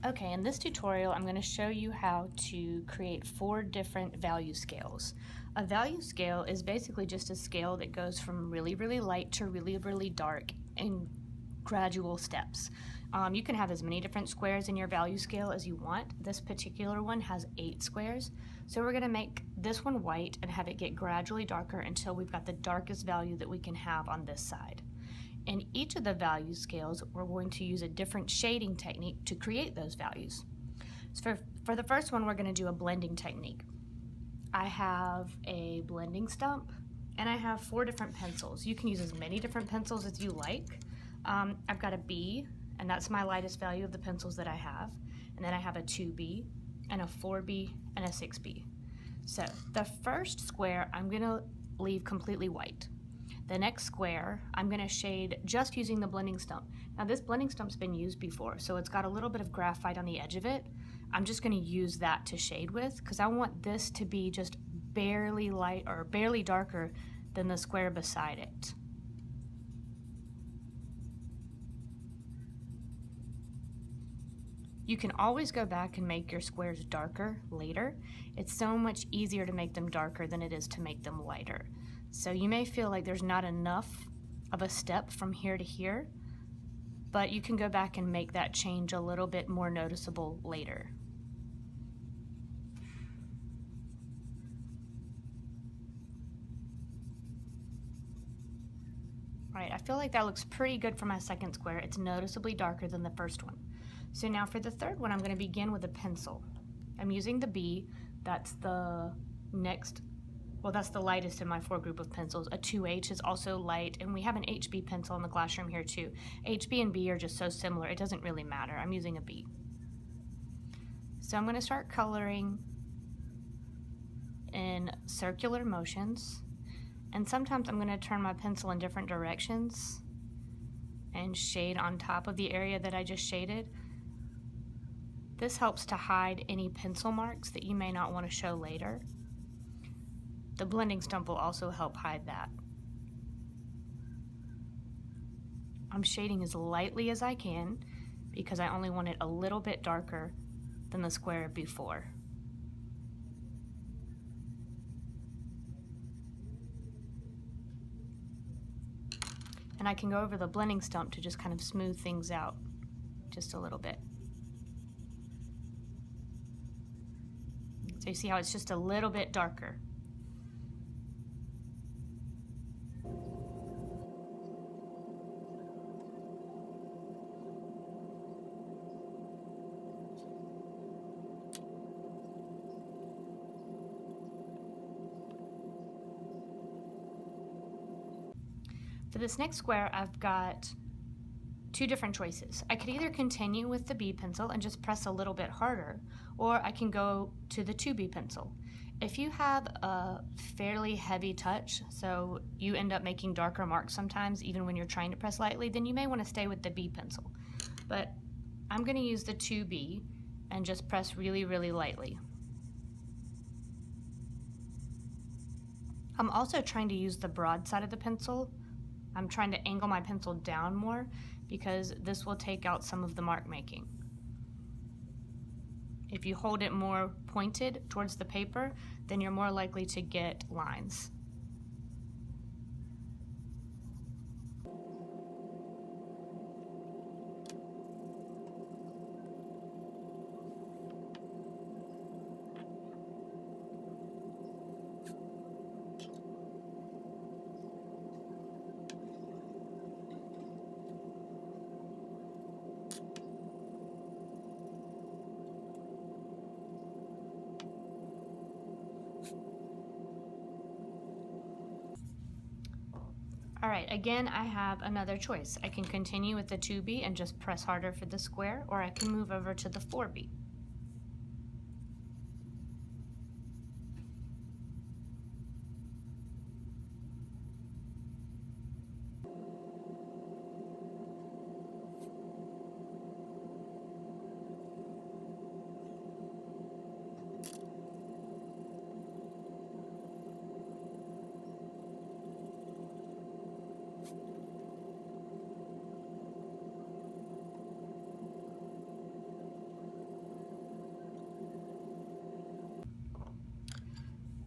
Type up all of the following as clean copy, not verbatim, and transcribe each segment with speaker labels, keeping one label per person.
Speaker 1: Okay, in this tutorial, I'm going to show you how to create 4 different value scales. A value scale is basically just a scale that goes from really, really light to really, really dark in gradual steps. You can have as many different squares in your value scale as you want. This particular one has 8 squares. So we're going to make this one white and have it get gradually darker until we've got the darkest value that we can have on this side. In each of the value scales, we're going to use a different shading technique to create those values. So for the first one, we're going to do a blending technique. I have a blending stump and I have 4 different pencils. You can use as many different pencils as you like. I've got a B, and that's my lightest value of the pencils that I have. And then I have a 2B and a 4B and a 6B. So the first square I'm going to leave completely white. The next square, I'm going to shade just using the blending stump. Now this blending stump's been used before, so it's got a little bit of graphite on the edge of it. I'm just going to use that to shade with because I want this to be just barely light or barely darker than the square beside it. You can always go back and make your squares darker later. It's so much easier to make them darker than it is to make them lighter. So you may feel like there's not enough of a step from here to here, but you can go back and make that change a little bit more noticeable later. All right, I feel like that looks pretty good for my second square. It's noticeably darker than the first one. So now for the third one, I'm going to begin with a pencil. I'm using the B. That's the next, well, that's the lightest in my 4 group of pencils. A 2H is also light, and we have an HB pencil in the classroom here too. HB and B are just so similar, it doesn't really matter. I'm using a B. So I'm going to start coloring in circular motions, and sometimes I'm going to turn my pencil in different directions and shade on top of the area that I just shaded. This helps to hide any pencil marks that you may not want to show later. The blending stump will also help hide that. I'm shading as lightly as I can because I only want it a little bit darker than the square before. And I can go over the blending stump to just kind of smooth things out just a little bit. So you see how it's just a little bit darker. For this next square, I've got 2 different choices. I could either continue with the B pencil and just press a little bit harder, or I can go to the 2B pencil. If you have a fairly heavy touch, so you end up making darker marks sometimes even when you're trying to press lightly, then you may want to stay with the B pencil. But I'm going to use the 2B and just press really, really lightly. I'm also trying to use the broad side of the pencil. I'm trying to angle my pencil down more because this will take out some of the mark making. If you hold it more pointed towards the paper, then you're more likely to get lines. All right, again, I have another choice. I can continue with the 2B and just press harder for the square, or I can move over to the 4B.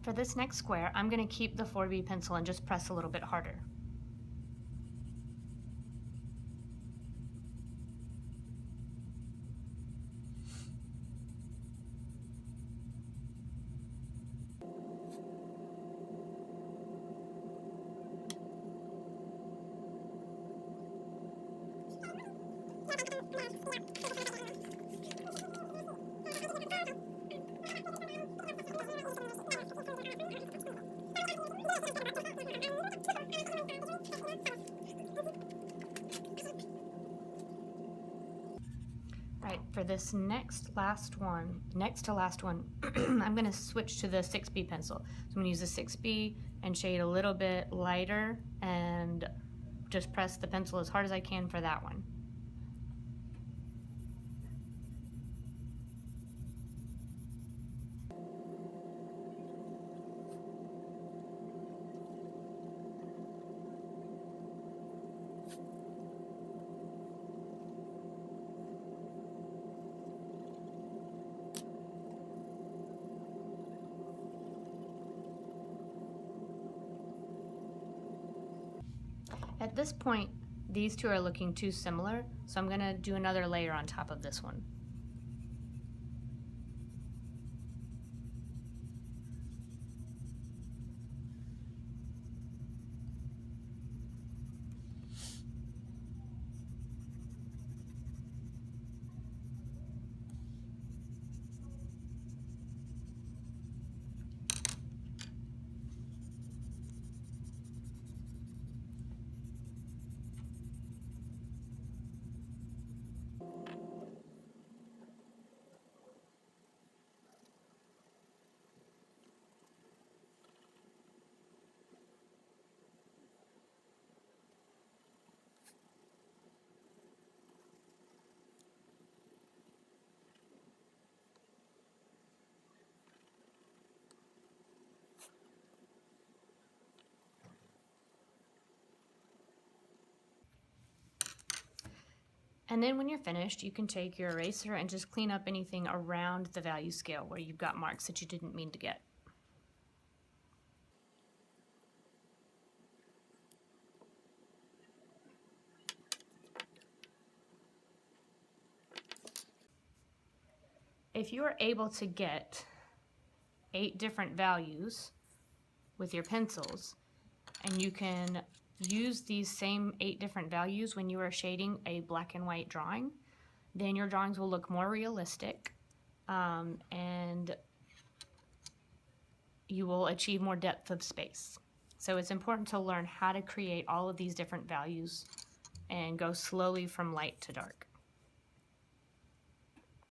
Speaker 1: For this next square, I'm going to keep the 4B pencil and just press a little bit harder. Right, for this next to last one, I'm going to switch to the 6B pencil. So I'm going to use the 6B and shade a little bit lighter and just press the pencil as hard as I can for that one. At this point, these two are looking too similar, so I'm going to do another layer on top of this one. And then when you're finished, you can take your eraser and just clean up anything around the value scale where you've got marks that you didn't mean to get. If you are able to get 8 different values with your pencils, and you can use these same 8 different values when you are shading a black and white drawing, then your drawings will look more realistic, and you will achieve more depth of space. So it's important to learn how to create all of these different values and go slowly from light to dark.